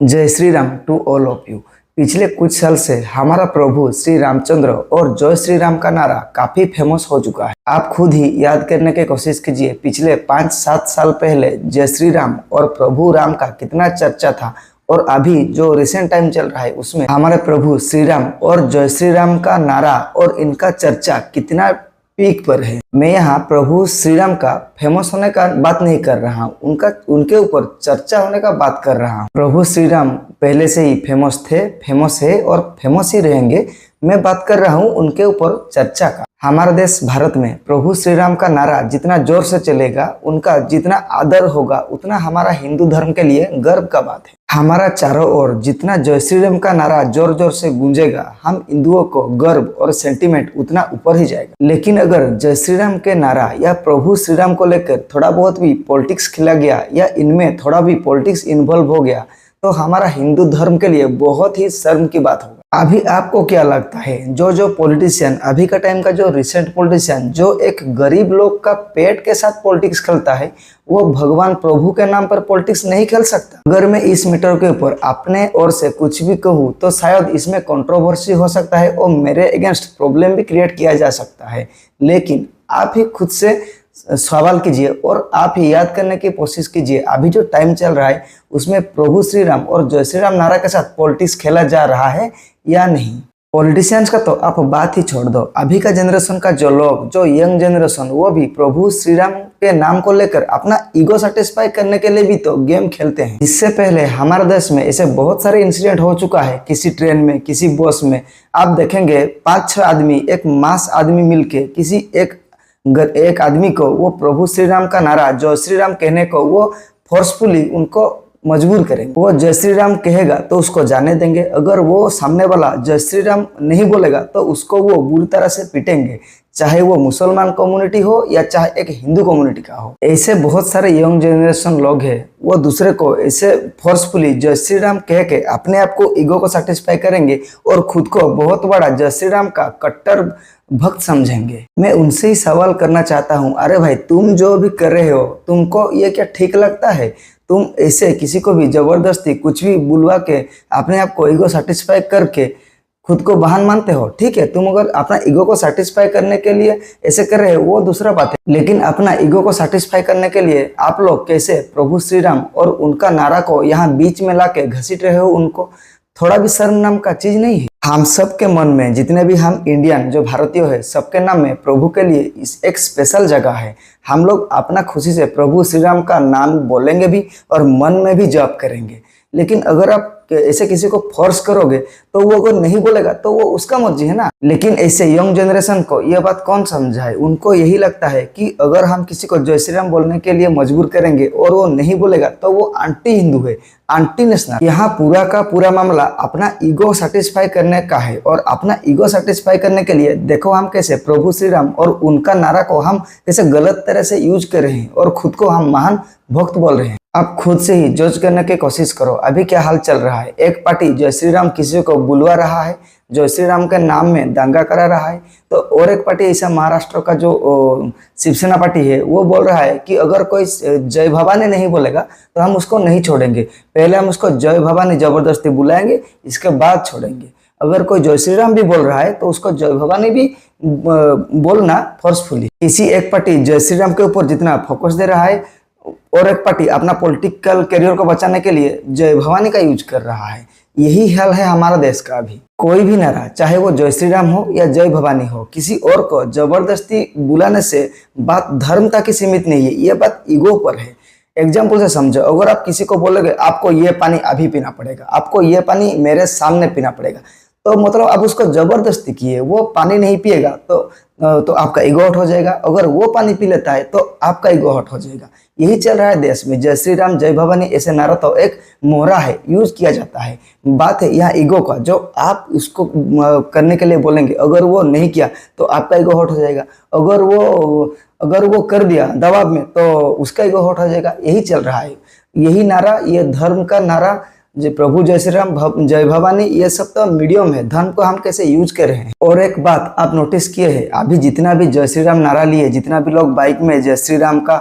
जय Shri Ram to all of you. पिछले कुछ साल से हमारा प्रभु श्री रामचंद्र और जय श्री राम का नारा काफी फेमस हो चुका है। आप खुद ही याद करने की कोशिश कीजिए, पिछले 5-7 साल पहले जय श्री राम और प्रभु राम का कितना चर्चा था और अभी जो रिसेंट टाइम चल रहा है उसमें हमारे प्रभु श्री राम और जय श्री राम का नारा और इनका चर्चा कितना पीक पर है। मैं यहाँ प्रभु श्री राम का फेमस होने का बात नहीं कर रहा हूँ, उनके ऊपर चर्चा होने का बात कर रहा हूँ। प्रभु श्री राम पहले से ही फेमस थे, फेमस है और फेमस ही रहेंगे। मैं बात कर रहा हूँ उनके ऊपर चर्चा का। हमारा देश भारत में प्रभु श्री राम का नारा जितना जोर से चलेगा, उनका जितना आदर होगा, उतना हमारा हिंदू धर्म के लिए गर्व का बात है। हमारा चारों ओर जितना जय श्री राम का नारा जोर जोर से गूंजेगा, हम हिंदुओं को गर्व और सेंटीमेंट उतना ऊपर ही जाएगा। लेकिन अगर जय श्री राम के नारा या प्रभु श्री राम को लेकर थोड़ा बहुत भी पॉलिटिक्स खिला गया या इनमें थोड़ा भी पॉलिटिक्स इन्वॉल्व हो गया तो हमारा हिंदू धर्म के लिए बहुत ही शर्म की बात होगा। अभी आपको क्या लगता है, जो पॉलिटिशियन अभी का टाइम का जो रिसेंट पॉलिटिशियन जो एक गरीब लोग का पेट के साथ पॉलिटिक्स खेलता है, वो भगवान प्रभु के नाम पर पॉलिटिक्स नहीं खेल सकता। अगर मैं इस मैटर के ऊपर अपने ओर से कुछ भी कहूँ तो शायद इसमें कंट्रोवर्सी हो सकता है और मेरे अगेंस्ट प्रॉब्लम भी क्रिएट किया जा सकता है। लेकिन आप ही खुद से सवाल कीजिए और आप ही याद करने की कोशिश कीजिए, अभी जो टाइम चल रहा है उसमें प्रभु श्री राम और जय श्री राम नारा के साथ पॉलिटिक्स खेला जा रहा है या नहीं। पॉलिटिशियंस का तो आप बात ही छोड़ दो, अभी का जनरेशन का जो लोग, जो यंग जनरेशन, वो भी प्रभु श्री राम के नाम को लेकर अपना ईगो सेटिस्फाई करने के लिए भी तो गेम खेलते हैं। इससे पहले हमारे देश में ऐसे बहुत सारे इंसिडेंट हो चुका है, किसी ट्रेन में, किसी बस में आप देखेंगे 5-6 आदमी, एक मास आदमी मिलके किसी एक आदमी को वो प्रभु श्री राम का नारा जय श्री राम कहने को वो फोर्सफुली उनको मजबूर करेंगे। वो जय श्री राम कहेगा तो उसको जाने देंगे, अगर वो सामने वाला जय श्री राम नहीं बोलेगा तो उसको वो बुरी तरह से पीटेंगे, चाहे वो मुसलमान कम्युनिटी हो या चाहे एक हिंदू कम्युनिटी का हो। ऐसे बहुत सारे यंग जनरेशन लोग हैं, वो दूसरे को ऐसे फोर्सफुली जय श्री राम कह के अपने आप को ईगो को सेटिस्फाई करेंगे और खुद को बहुत बड़ा जय श्री राम का कट्टर भक्त समझेंगे। मैं उनसे ही सवाल करना चाहता हूँ, अरे भाई तुम जो भी कर रहे हो, तुमको ये क्या ठीक लगता है? तुम ऐसे किसी को भी जबरदस्ती कुछ भी बुलवा के अपने आप को ईगो सेटिस्फाई करके खुद को बहान मानते हो, ठीक है। तुम अगर अपना ईगो को सेटिस्फाई करने के लिए ऐसे कर रहे हो वो दूसरा बात है, लेकिन अपना ईगो को सेटिस्फाई करने के लिए आप लोग कैसे प्रभु श्री राम और उनका नारा को यहाँ बीच में लाके घसीट रहे हो, उनको थोड़ा भी शर्म नाम का चीज नहीं है। हम सबके मन में, जितने भी हम इंडियन जो भारतीय है, सबके नाम में प्रभु के लिए एक स्पेशल जगह है। हम लोग अपना खुशी से प्रभु श्री राम का नाम बोलेंगे भी और मन में भी जप करेंगे। लेकिन अगर आप ऐसे किसी को फोर्स करोगे तो वो अगर नहीं बोलेगा तो वो उसका मर्जी है ना। लेकिन ऐसे यंग जनरेशन को ये बात कौन समझाए? उनको यही लगता है कि अगर हम किसी को जय श्री राम बोलने के लिए मजबूर करेंगे और वो नहीं बोलेगा तो वो एंटी हिंदू है, एंटी नेशनल। यहाँ पूरा का पूरा मामला अपना ईगो सेटिस्फाई करने का है और अपना ईगो सेटिस्फाई करने के लिए देखो हम कैसे प्रभु श्री राम और उनका नारा को हम कैसे गलत तरह से यूज कर रहे हैं और खुद को हम महान भक्त बोल रहे हैं। आप खुद से ही जज करने की कोशिश करो, अभी क्या हाल चल रहा है। एक पार्टी जय श्री राम किसी को बुलवा रहा है, जय श्री राम के नाम में दंगा करा रहा है, तो और एक पार्टी ऐसा महाराष्ट्र का जो शिवसेना पार्टी है वो बोल रहा है कि अगर कोई जय भवानी नहीं बोलेगा तो हम उसको नहीं छोड़ेंगे, पहले हम उसको जय भवानी जबरदस्ती बुलाएंगे, इसके बाद छोड़ेंगे। अगर कोई जय श्री राम भी बोल रहा है तो उसको जय भवानी भी बोलना फोर्सफुली। इसी एक पार्टी जय श्री राम के ऊपर जितना फोकस दे रहा है और एक पार्टी अपना पॉलिटिकल करियर को बचाने के लिए जय भवानी का यूज कर रहा है। यही हाल है हमारा देश का। अभी कोई भी नारा, चाहे वो जय श्री राम हो या जय भवानी हो, किसी और को जबरदस्ती बुलाने से बात धर्म तक ही सीमित नहीं है, ये बात ईगो पर है। एग्जाम्पल से समझो, अगर आप किसी को बोलोगे आपको ये पानी अभी पीना पड़ेगा, आपको ये पानी मेरे सामने पीना पड़ेगा, तो मतलब आप उसको जबरदस्ती किए, वो पानी नहीं पिएगा तो आपका ईगो हर्ट हो जाएगा। अगर वो पानी पी लेता है तो आपका ईगो हर्ट हो जाएगा। यही चल रहा है देश में। जय श्री राम जय भवानी ऐसे नारा तो एक मोहरा है, यूज किया जाता है। बात है यहाँ ईगो का, जो आप उसको करने के लिए बोलेंगे, अगर वो नहीं किया तो आपका ईगो हर्ट हो जाएगा। अगर वो कर दिया दबाव में तो उसका ईगो हर्ट हो जाएगा। यही चल रहा है। यही नारा, ये धर्म का नारा, जो प्रभु जय श्री राम जय भवानी, ये सब तो मीडियम है। धर्म को हम कैसे यूज कर रहे हैं। और एक बात आप नोटिस किए हैं, अभी जितना भी जय श्री राम नारा लिए, जितना भी लोग बाइक में जय श्री राम का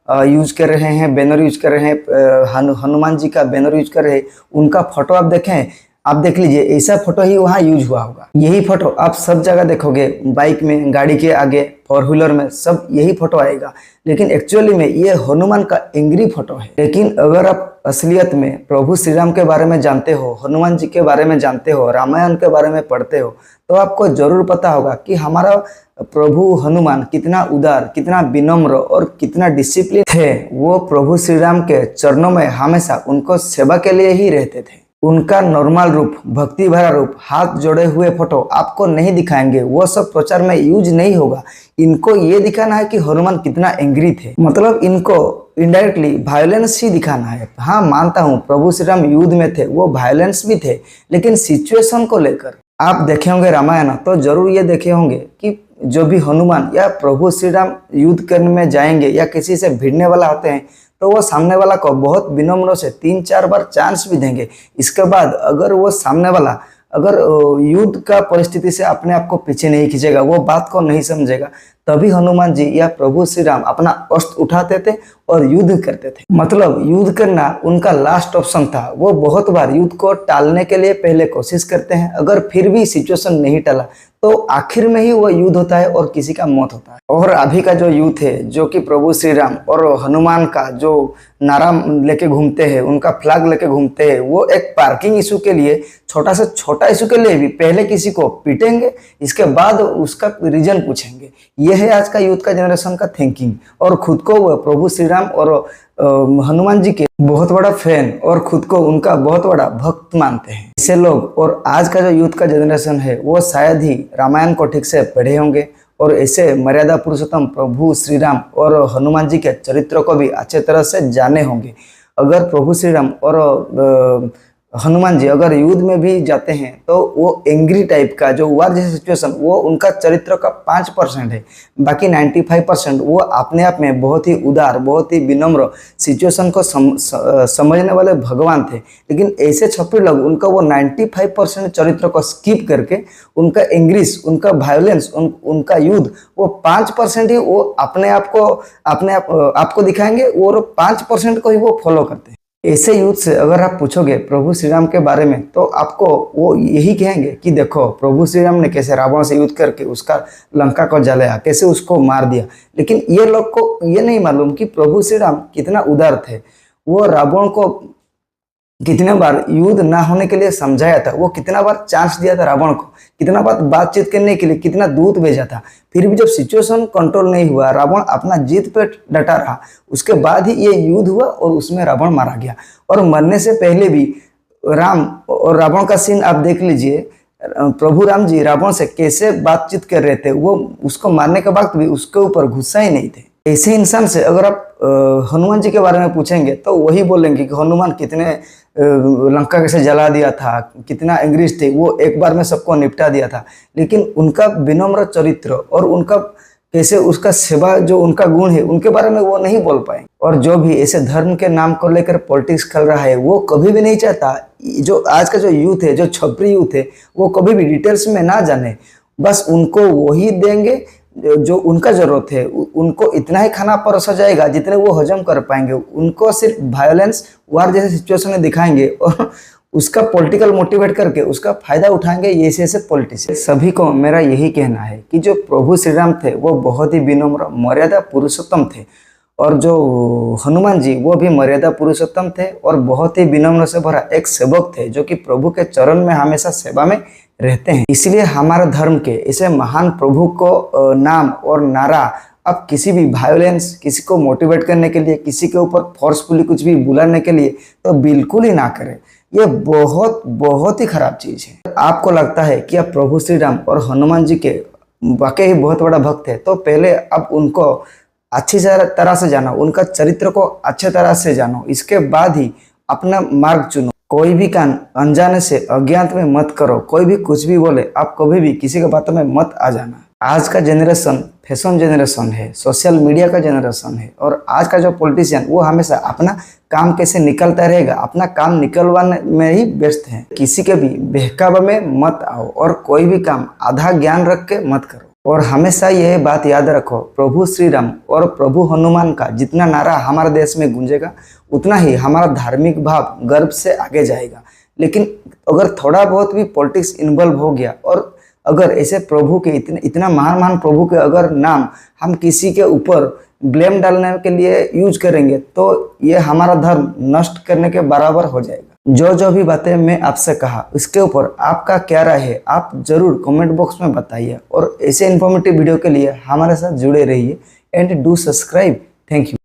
यूज कर रहे हैं, बैनर यूज कर रहे हैं, हनुमान जी का बैनर यूज कर रहे हैं, उनका फोटो आप देखें, आप देख लीजिए ऐसा फोटो ही वहाँ यूज हुआ होगा। यही फोटो आप सब जगह देखोगे, बाइक में, गाड़ी के आगे, फोर व्हीलर में, सब यही फोटो आएगा। लेकिन एक्चुअली में ये हनुमान का एंग्री फोटो है। लेकिन अगर आप असलियत में प्रभु श्री राम के बारे में जानते हो, हनुमान जी के बारे में जानते हो, रामायण के बारे में पढ़ते हो, तो आपको जरूर पता होगा कि हमारा प्रभु हनुमान कितना उदार, कितना विनम्र और कितना डिसिप्लिन थे। वो प्रभु श्री राम के चरणों में हमेशा उनको सेवा के लिए ही रहते थे। उनका नॉर्मल रूप, भक्ति भरा रूप, हाथ जोड़े हुए फोटो आपको नहीं दिखाएंगे, वो सब प्रचार में यूज नहीं होगा। इनको ये दिखाना है कि हनुमान कितना एंग्री थे, मतलब इनको इनडायरेक्टली वायलेंस ही दिखाना है। हाँ, मानता हूँ प्रभु श्री राम युद्ध में थे, वो वायलेंस भी थे, लेकिन सिचुएशन को लेकर आप देखे होंगे रामायण तो जरूर ये देखे होंगे कि जो भी हनुमान या प्रभु श्री राम युद्ध करने में जाएंगे या किसी से भिड़ने वाला होते हैं, तो वो सामने वाला को बहुत विनम्र से 3-4 बार चांस भी देंगे। इसके बाद अगर वो सामने वाला अगर युद्ध का परिस्थिति से अपने आप को पीछे नहीं खींचेगा, वो बात को नहीं समझेगा, तभी हनुमान जी या प्रभु श्री राम अपना अस्त्र उठाते थे और युद्ध करते थे। मतलब युद्ध करना उनका लास्ट ऑप्शन था। वो बहुत बार युद्ध को टालने के लिए पहले कोशिश करते हैं, अगर फिर भी सिचुएशन नहीं टला तो आखिर में ही वो युद्ध होता है और किसी का मौत होता है। और अभी का जो युद्ध है, जो कि प्रभु श्री राम और हनुमान का जो नारा लेके घूमते हैं, उनका फ्लैग लेके घूमते हैं, वो एक पार्किंग इशू के लिए, छोटा से छोटा इशू के लिए भी पहले किसी को पीटेंगे, इसके बाद उसका रीजन पूछेंगे। ये है आज का यूथ का जनरेशन का थिंकिंग। और खुद को वो प्रभु श्री राम और हनुमान जी के बहुत बड़ा फैन और खुद को उनका बहुत बड़ा भक्त मानते हैं ऐसे लोग। और आज का जो यूथ का जनरेशन है, वो शायद ही रामायण को ठीक से पढ़े होंगे और ऐसे मर्यादा पुरुषोत्तम प्रभु श्री राम और हनुमान जी के चरित्रों को भी अच्छे तरह से जाने होंगे। अगर प्रभु श्री राम और हनुमान जी अगर युद्ध में भी जाते हैं तो वो एंग्री टाइप का जो वार जैसे सिचुएशन, वो उनका चरित्र का 5% है, बाकी 95% वो अपने आप में बहुत ही उदार, बहुत ही विनम्र, सिचुएशन को समझने वाले भगवान थे। लेकिन ऐसे छपरी लोग उनका वो 95% चरित्र को स्किप करके उनका एंग्रीस, उनका वायलेंस, उनका युद्ध, वो 5% ही वो अपने आप को दिखाएंगे और 5% को ही वो फॉलो करते हैं। ऐसे युद्ध से अगर आप पूछोगे प्रभु श्री राम के बारे में तो आपको वो यही कहेंगे कि देखो प्रभु श्री राम ने कैसे रावण से युद्ध करके उसका लंका को जलाया, कैसे उसको मार दिया। लेकिन ये लोग को ये नहीं मालूम कि प्रभु श्री राम कितना उदार थे। वो रावण को कितने बार युद्ध ना होने के लिए समझाया था, वो कितना बार चांस दिया था रावण को, कितना बार बातचीत करने के लिए कितना दूत भेजा था। फिर भी जब सिचुएशन कंट्रोल नहीं हुआ, रावण अपना जीत पे डटा रहा, उसके बाद ही ये युद्ध हुआ और उसमें रावण मारा गया। और मरने से पहले भी राम और रावण का सीन आप देख लीजिए, प्रभु राम जी रावण से कैसे बातचीत कर रहे थे, वो उसको मारने के वक्त भी उसके ऊपर गुस्सा ही नहीं थे। ऐसे इंसान से अगर आप हनुमान जी के बारे में पूछेंगे तो वही बोलेंगे कि हनुमान कितने लंका कैसे जला दिया था, कितना एंग्रीज थे, वो एक बार में सबको निपटा दिया था। लेकिन उनका विनम्र चरित्र और उनका कैसे उसका सेवा जो उनका गुण है, उनके बारे में वो नहीं बोल पाए। और जो भी ऐसे धर्म के नाम को लेकर पॉलिटिक्स खेल रहा है, वो कभी भी नहीं चाहता जो आज का जो यूथ है, जो छपरी यूथ है, वो कभी भी डिटेल्स में ना जाने, बस उनको वही देंगे जो उनका जरूरत है। उनको इतना ही खाना परोसा जाएगा जितने वो हजम कर पाएंगे। उनको सिर्फ वायलेंस, वार जैसे सिचुएशन में दिखाएंगे और उसका पॉलिटिकल मोटिवेट करके उसका फायदा उठाएंगे ये ऐसे पॉलिटिशियन। सभी को मेरा यही कहना है कि जो प्रभु श्री राम थे वो बहुत ही विनम्र, मर्यादा पुरुषोत्तम थे, और जो हनुमान जी वो भी मर्यादा पुरुषोत्तम थे और बहुत ही विनम्र से भरा एक सेवक थे, जो कि प्रभु के चरण में हमेशा सेवा में रहते हैं। इसलिए हमारा धर्म के ऐसे महान प्रभु को नाम और नारा अब किसी भी वायलेंस, किसी को मोटिवेट करने के लिए, किसी के ऊपर फोर्सफुली कुछ भी बुलाने के लिए तो बिल्कुल ही ना करें। ये बहुत ही खराब चीज है। आपको लगता है कि आप प्रभु श्री राम और हनुमान जी के वाकई ही बहुत बड़ा भक्त है, तो पहले आप उनको अच्छी तरह से जानो, उनका चरित्र को अच्छे तरह से जानो, इसके बाद ही अपना मार्ग चुनो। कोई भी काम अनजाने से अज्ञात में मत करो। कोई भी कुछ भी बोले, आप कभी भी किसी के बातों में मत आ जाना। आज का जनरेशन फैशन जनरेशन है, सोशल मीडिया का जनरेशन है, और आज का जो पॉलिटिशियन वो हमेशा अपना काम कैसे निकलता रहेगा, अपना काम निकलवाने में ही व्यस्त है। किसी के भी बहकावे में मत आओ और कोई भी काम आधा ज्ञान रख के मत करो। और हमेशा यह बात याद रखो, प्रभु श्री राम और प्रभु हनुमान का जितना नारा हमारे देश में गूंजेगा उतना ही हमारा धार्मिक भाव गर्व से आगे जाएगा। लेकिन अगर थोड़ा बहुत भी पॉलिटिक्स इन्वॉल्व हो गया और अगर ऐसे प्रभु के इतना महान महान प्रभु के अगर नाम हम किसी के ऊपर ब्लेम डालने के लिए यूज करेंगे तो ये हमारा धर्म नष्ट करने के बराबर हो जाएगा। जो भी बातें मैं आपसे कहा उसके ऊपर आपका क्या राय है आप जरूर कमेंट बॉक्स में बताइए और ऐसे इन्फॉर्मेटिव वीडियो के लिए हमारे साथ जुड़े रहिए and do subscribe. Thank you.